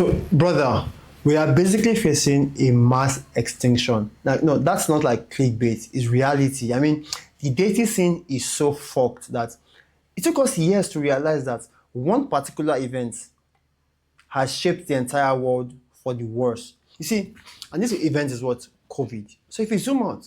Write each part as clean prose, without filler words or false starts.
So, brother, we are basically facing a mass extinction. Like, no, that's not like clickbait, it's reality. I mean, the dating scene is so fucked that it took us years to realize that one particular event has shaped the entire world for the worse. You see, and this event is what? COVID. So if you zoom out,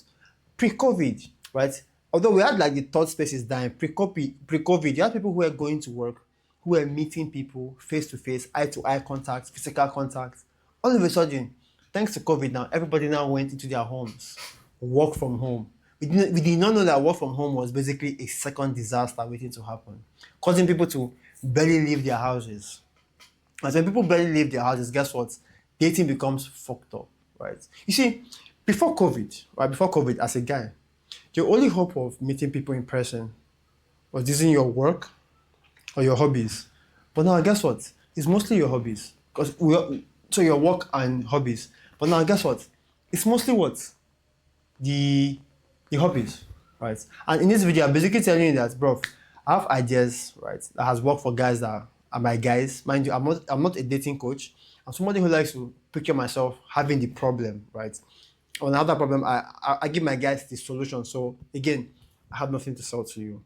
pre-COVID, right? Although we had like the third spaces dying, pre-COVID, you had people who were going to work, who were meeting people face to face, eye to eye contact, physical contact. All of a sudden, thanks to COVID now, everybody now went into their homes, work from home. We did not know that work from home was basically a second disaster waiting to happen, causing people to barely leave their houses. And when people barely leave their houses, guess what? Dating becomes fucked up, right? You see, before COVID, right? Before COVID, as a guy, your only hope of meeting people in person was using your work or your hobbies. But now, guess what? It's mostly your hobbies. So your work and hobbies. But now, guess what? It's mostly what? The hobbies, right? And in this video, I'm basically telling you that, bro, I have ideas, right, that has worked for guys that are my guys. Mind you, I'm not a dating coach. I'm somebody who likes to picture myself having the problem, right? Or another problem, I give my guys the solution. So again, I have nothing to sell to you.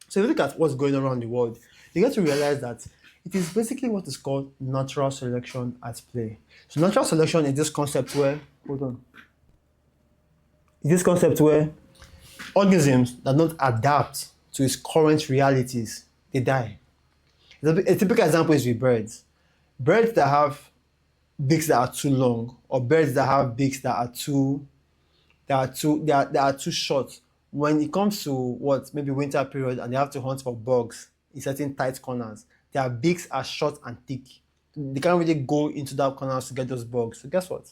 So if you look at what's going on around the world, you get to realize that it is basically what is called natural selection at play. So natural selection is this concept where, hold on, is this concept where organisms that don't adapt to its current realities, they die. A typical example is with birds. Birds that have beaks that are too long, or birds that have beaks that are too short. When it comes to what maybe winter period and they have to hunt for bugs in certain tight corners, their beaks are short and thick. They can't really go into that corners to get those bugs. So guess what?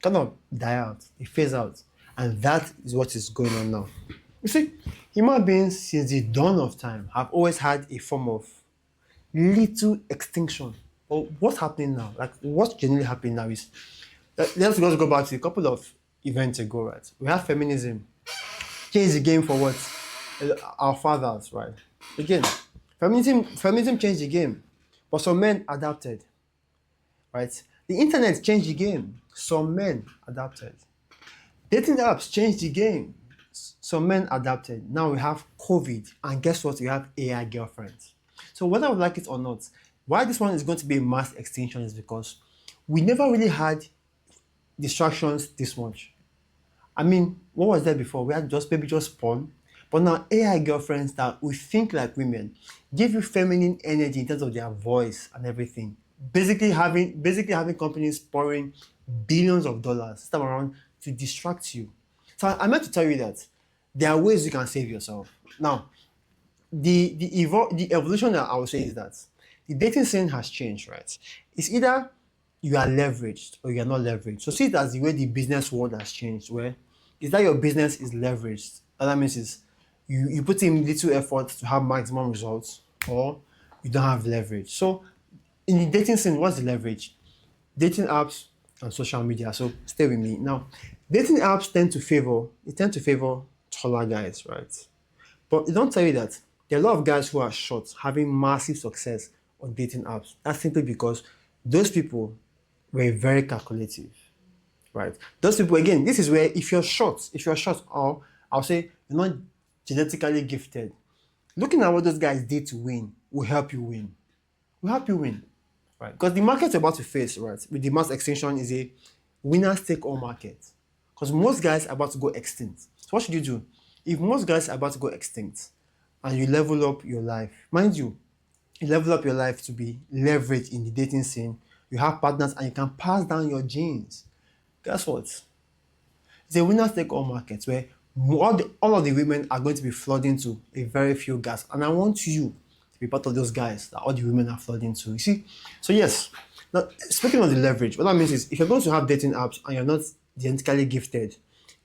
Kind of die out. They phase out. And that is what is going on now. You see, human beings since the dawn of time have always had a form of little extinction. But what's happening now? Like what's generally happening now is let's just go back to a couple of events ago, right? We have feminism. Change the game for what? Our fathers, right? Again, feminism changed the game. But some men adapted. Right? The internet changed the game. Some men adapted. Dating apps changed the game. Some men adapted. Now we have COVID, and guess what? We have AI girlfriends. So whether we like it or not, why this one is going to be a mass extinction is because we never really had distractions this much. I mean, what was there before? We had just porn. But now AI girlfriends that we think like women give you feminine energy in terms of their voice and everything. Basically having companies pouring billions of dollars this time around to distract you. So I meant to tell you that there are ways you can save yourself. Now, the evolution that I would say is that the dating scene has changed, right? It's either you are leveraged or you are not leveraged. So see it as the way the business world has changed, where is that your business is leveraged. What that means is you put in little effort to have maximum results, or you don't have leverage. So in the dating scene, what's the leverage? Dating apps and social media. So stay with me. Now, dating apps tend to favor taller guys, right? But they don't tell you that there are a lot of guys who are short having massive success on dating apps. That's simply because those people were very calculative, right? Those people, again, this is where if you're short, or I'll say you're not genetically gifted, looking at what those guys did to win will help you win. Right? Because the market you're about to face, right, with the mass extinction is a winners take all market. Because most guys are about to go extinct. So what should you do? If most guys are about to go extinct and you level up your life, mind you level up your life to be leveraged in the dating scene, you have partners and you can pass down your genes. Guess what? It's a winners take all market where all of the women are going to be flooding to a very few guys. And I want you to be part of those guys that all the women are flooding to. You see? So yes. Now, speaking of the leverage, what that means is if you're going to have dating apps and you're not genetically gifted,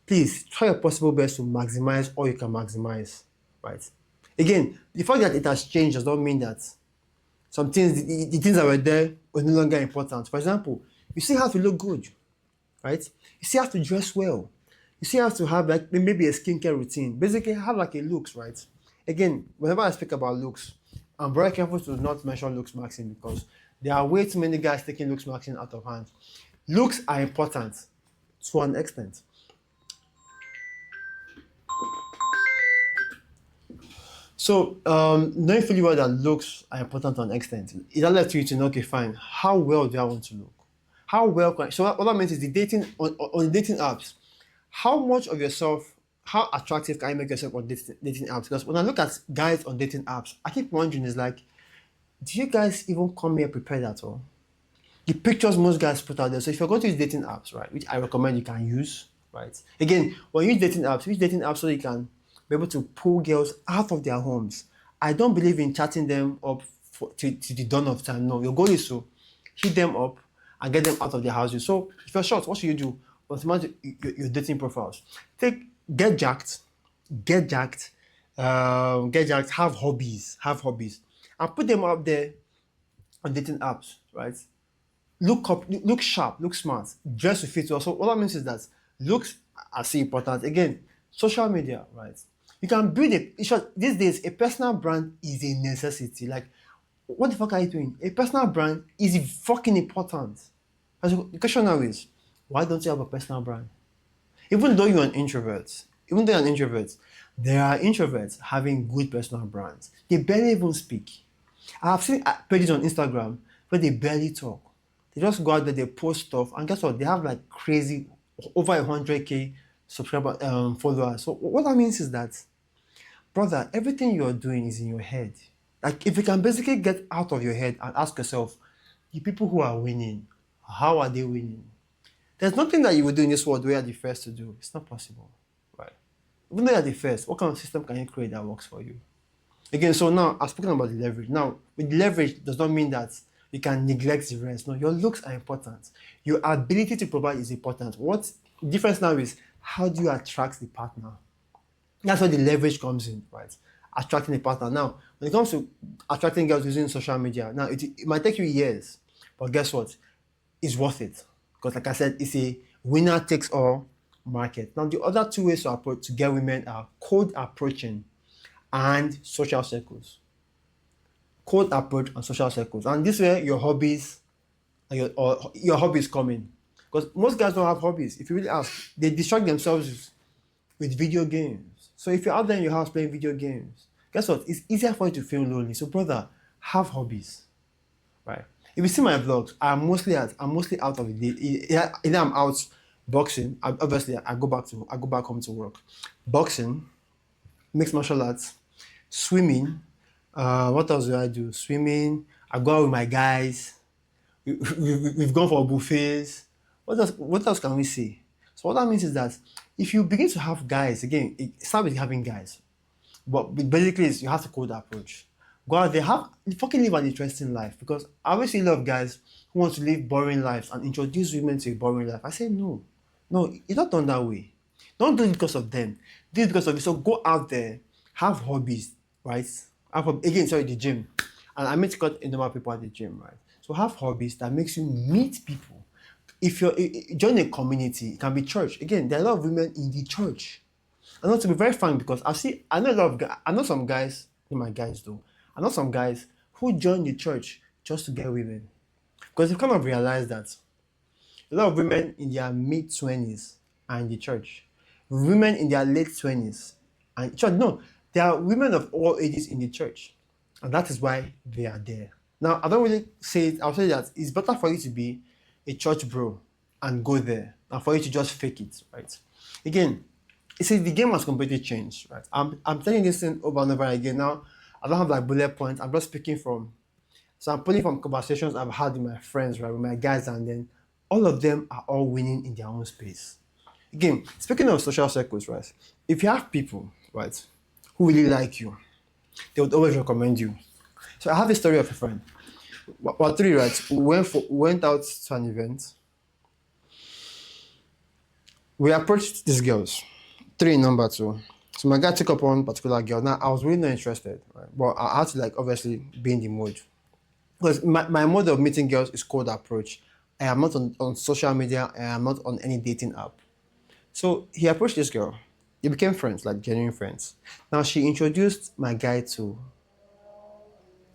please try your possible best to maximize all you can maximize. Right? Again, the fact that it has changed does not mean that some things, the things that were there were no longer important. For example, you still have to look good, right? You still have to dress well. You still have to have like maybe a skincare routine. Basically, have like a looks, right? Again, whenever I speak about looks, I'm very careful to not mention looks maxing because There are way too many guys taking looks marketing out of hand. Looks are important to an extent. So, knowing fully well that looks are important to an extent, it allows you to know, okay, fine, how well do I want to look? How well can so what that means is the dating on the dating apps, how much of yourself, how attractive can you make yourself on dating apps? Because when I look at guys on dating apps, I keep wondering is like, do you guys even come here prepared at all? The pictures most guys put out there. So if you're going to use dating apps, right, which I recommend you can use, right? Again, when you use dating apps so you can be able to pull girls out of their homes. I don't believe in chatting them up to the dawn of time. No, your goal is to hit them up and get them out of their houses. So if you're short, what should you do? Optimize your dating profiles. Take get jacked, get jacked, have hobbies, and put them out there on dating apps, right? Look sharp, look smart, dress to fit well. So what that means is that looks are so important. Again, social media, right? You can build in short, these days a personal brand is a necessity. Like, what the fuck are you doing? A personal brand is fucking important. And so the question now is, why don't you have a personal brand? Even though you're an introvert, there are introverts having good personal brands. They barely even speak. I have seen pages on Instagram where they barely talk. They just go out there, they post stuff, and guess what? They have like crazy over 100K subscriber followers. So what that means is that, brother, everything you're doing is in your head. Like if you can basically get out of your head and ask yourself, the people who are winning, how are they winning? There's nothing that you will do in this world where you're the first to do. It's not possible, right? Even though you're the first, what kind of system can you create that works for you? Again, so now I've spoken about the leverage. Now, with leverage does not mean that you can neglect the rest. No, your looks are important. Your ability to provide is important. What difference now is how do you attract the partner? That's where the leverage comes in, right? Attracting a partner. Now, when it comes to attracting girls using social media, now it might take you years, but guess what? It's worth it. Because like I said, it's a winner takes all market. Now, the other two ways to approach to get women are cold approaching and social circles. Cold approach and social circles. And this way your hobbies and your hobbies come in. Because most guys don't have hobbies. If you really ask, they distract themselves with video games. So if you're out there in your house playing video games, guess what? It's easier for you to feel lonely. So brother, have hobbies. Right? If you see my vlogs, I'm mostly out of the day. Either I'm out boxing. Obviously I go back home to work. Boxing, mixed martial arts, swimming. What else do I do? Swimming. I go out with my guys. We've gone for buffets. What else can we say? So what that means is that if you begin to have guys, again, it start with having guys. But basically, you have to code approach. Go out there, fucking live an interesting life. Because I always see a lot of guys who want to live boring lives and introduce women to a boring life. I say no, no, it's not done that way. Don't do it because of them. Do it because of you. So go out there, have hobbies, right? Again, sorry, the gym. And I met quite a number of people at the gym, right? So have hobbies that makes you meet people. If you're join a community, it can be church. Again, there are a lot of women in the church. And not to be very frank, because I know a lot of guys, I know some guys, not my guys though, I know some guys who join the church just to get women. Because they've kind of realized that a lot of women in their mid-20s are in the church. Women in their late 20s and church. No, there are women of all ages in the church. And that is why they are there. Now, I don't really say it, I'll say that it's better for you to be a church bro and go there than for you to just fake it, right? Again, you see, the game has completely changed, right? I'm telling this thing over and over again. Now, I don't have like bullet points. I'm just speaking from, so I'm pulling from conversations I've had with my friends, right, with my guys, and then all of them are all winning in their own space. Again, speaking of social circles, right? If you have people, right, who really like you, they would always recommend you. So I have a story of a friend. Well, three, right? We went out to an event. We approached these girls, three in number two. So my guy took up one particular girl. Now I was really not interested, right? But I had to like obviously be in the mood. Because my mode of meeting girls is cold approach. I am not on social media, I am not on any dating app. So he approached this girl. They became friends, like genuine friends. Now she introduced my guy to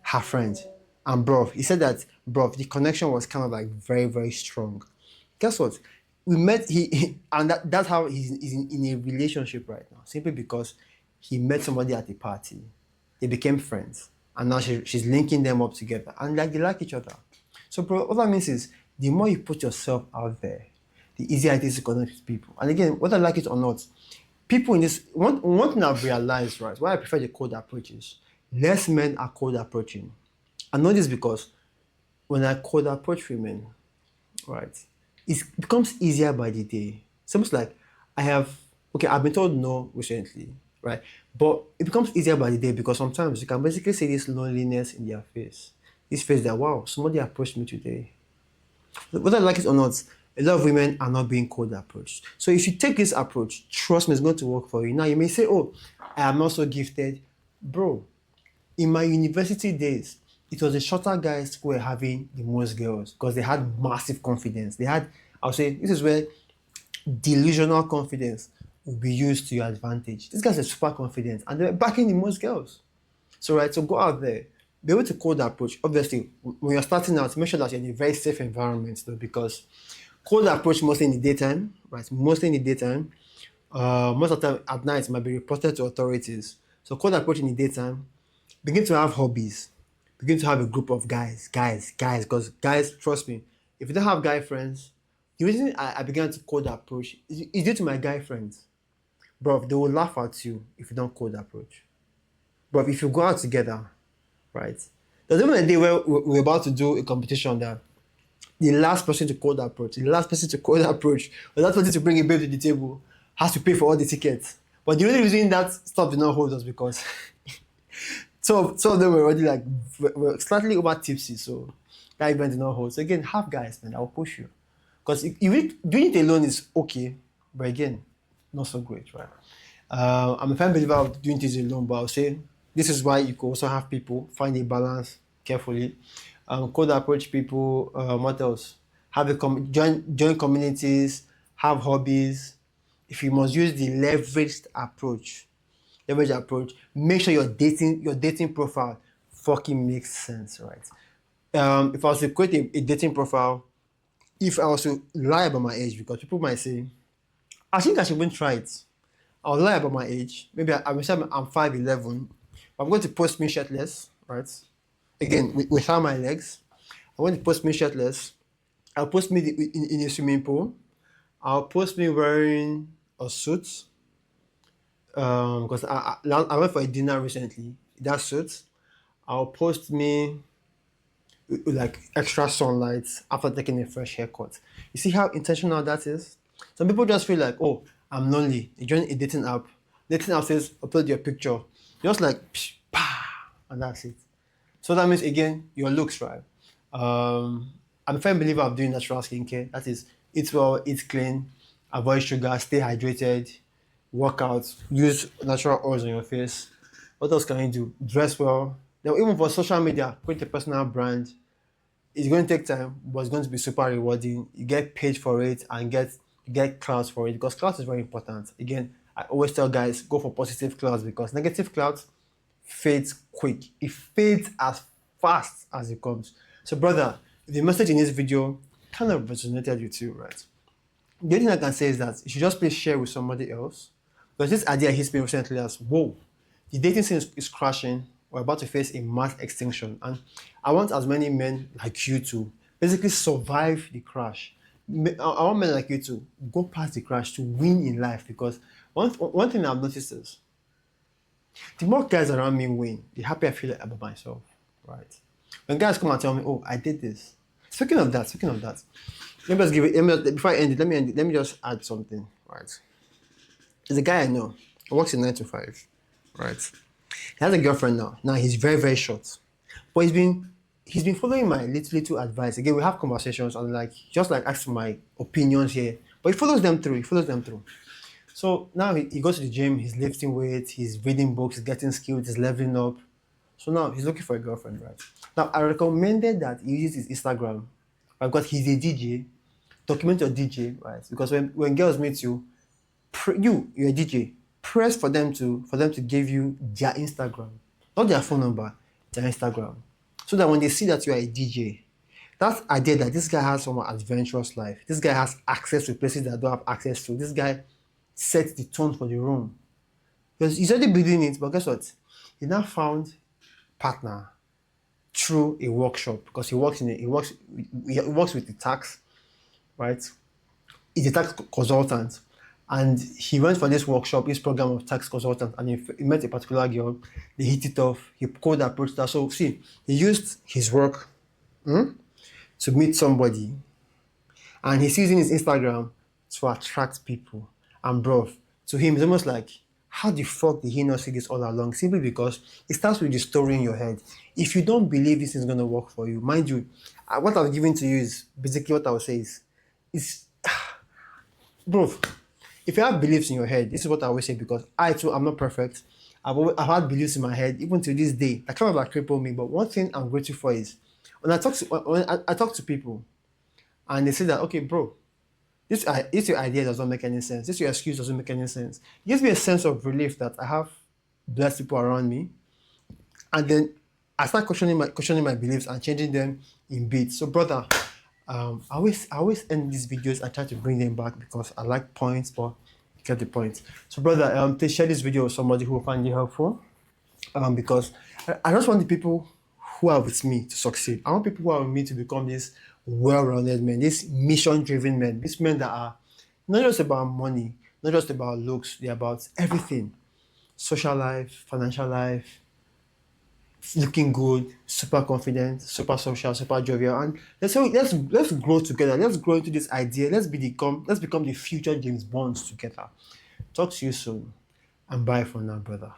her friend. And bro, he said that, bro, the connection was kind of like very, very strong. Guess what? We met, and that's how he's in a relationship right now, simply because he met somebody at a party. They became friends. And now she's linking them up together. And like they like each other. So, bro, what that means is the more you put yourself out there, the easier it is to connect with people. And again, whether I like it or not, people in this one thing I've realized, right, why I prefer the cold approaches, less men are cold approaching. I know this because when I cold approach women, right, it becomes easier by the day. It's almost like I have, okay, I've been told no recently, right? But it becomes easier by the day because sometimes you can basically see this loneliness in their face. This face that, wow, somebody approached me today. Whether I like it or not, a lot of women are not being cold approached. So if you take this approach, trust me, it's going to work for you. Now you may say, oh, I am not so gifted. Bro, in my university days, it was the shorter guys who were having the most girls because they had massive confidence. They had, I'll say, this is where delusional confidence will be used to your advantage. These guys are super confident and they're backing the most girls. So, right, so go out there, be able to code the approach. Obviously, when you're starting out, make sure that you're in a very safe environment, though, because code the approach mostly in the daytime, right? Mostly in the daytime. Most of the time at night, it might be reported to authorities. So, code the approach in the daytime. Begin to have hobbies. Begin to have a group of guys, because guys, trust me, if you don't have guy friends, the reason I began to code the approach is due to my guy friends. Bro, they will laugh at you if you don't code the approach. But if you go out together, right? There's even a day where we're about to do a competition that the last person to code the approach, the last person to code the approach, or the last person to bring a babe to the table has to pay for all the tickets. But the only reason that stuff did not hold us because some of them were already like were slightly over tipsy, so that event did not hold. So again, have guys, man, I'll push you. Because doing it alone is okay, but again, not so great, right? I'm a firm believer of doing things alone, but I'll say this is why you could also have people find a balance carefully. Code approach people. What else? Have a join communities. Have hobbies. If you must use the leverage approach. Make sure your dating profile fucking makes sense, right? If I was to create a dating profile, if I was to lie about my age, because people might say, I think I should even try it. I'll lie about my age. Maybe I will say I'm 5'11". I'm going to post me shirtless, right? Again, without my legs. I'm going to post me shirtless. I'll post me in a swimming pool. I'll post me wearing a suit. Because I went for a dinner recently. That suit. I'll post me with like extra sunlight after taking a fresh haircut. You see how intentional that is? Some people just feel like, oh, I'm lonely. You join a dating app. Dating app says upload your picture. Just like psh, pa, and that's it. So that means again your looks, right? I'm a firm believer of doing natural skincare. That is, eat well, eat clean, avoid sugar, stay hydrated, work out, use natural oils on your face. What else can you do? Dress well. Now, even for social media, create a personal brand. It's going to take time, but it's going to be super rewarding. You get paid for it and get clouds for it because clouds is very important. Again, I always tell guys go for positive clouds because negative clouds fades quick. It fades as fast as it comes. So, brother, if the message in this video kind of resonated with you, right? The only thing I can say is that you should just please share with somebody else. Because this idea hits me recently as, whoa, the dating scene is crashing. We're about to face a mass extinction. And I want as many men like you to basically survive the crash. I want men like you to go past the crash to win in life. Because one thing I've noticed is the more guys around me win, the happier I feel about myself, right? When guys come and tell me, oh, I did this. Speaking of that, let me just give it, before I end it, let me just add something, right? There's a guy I know, he works in 9 to 5, right? He has a girlfriend now. Now he's very, very short. But he's been following my little advice. Again, we have conversations and like just like ask for my opinions here. But he follows them through. So now he goes to the gym, he's lifting weights, he's reading books, he's getting skilled, he's leveling up. So now he's looking for a girlfriend, right? Now I recommended that he uses his Instagram, right? Because he's a DJ. Document your DJ, right? Because when girls meet you, you're a DJ. Press for them to give you their Instagram, not their phone number, their Instagram. so that when they see that you are a DJ, that idea that this guy has some adventurous life, this guy has access to places that I don't have access to, this guy sets the tone for the room. Because he's already building it, but guess what? He now found partner through a workshop because he works with the tax, right? He's a tax consultant, and he went for this workshop, this program of tax consultant, and he met a particular girl. They hit it off. He cold approached her. So see, he used his work to meet somebody, and he's using his Instagram to attract people. And bro, to him, it's almost like, how the fuck did he not see this all along? Simply because it starts with the story in your head. If you don't believe this is gonna work for you, mind you, what I've given to you is basically what I would say is bro, if you have beliefs in your head, this is what I always say because I too, I'm not perfect. I've had beliefs in my head even to this day. That kind of like cripple me. But one thing I'm grateful for is when I talk to people and they say that, okay, bro, this your idea doesn't make any sense. This your excuse doesn't make any sense. It gives me a sense of relief that I have blessed people around me, and then I start questioning my beliefs and changing them in bits. So, brother, I always end these videos. I try to bring them back because I like points, but you get the point. So, brother, please share this video with somebody who will find it helpful. Because I just want the people who are with me to succeed. I want people who are with me to become these well-rounded men, these mission-driven men, these men that are not just about money, not just about looks, they're about everything: social life, financial life, looking good, super confident, super social, super jovial, and let's grow together. Let's grow into this idea. Let's become the future James Bonds together. Talk to you soon, and bye for now, brother.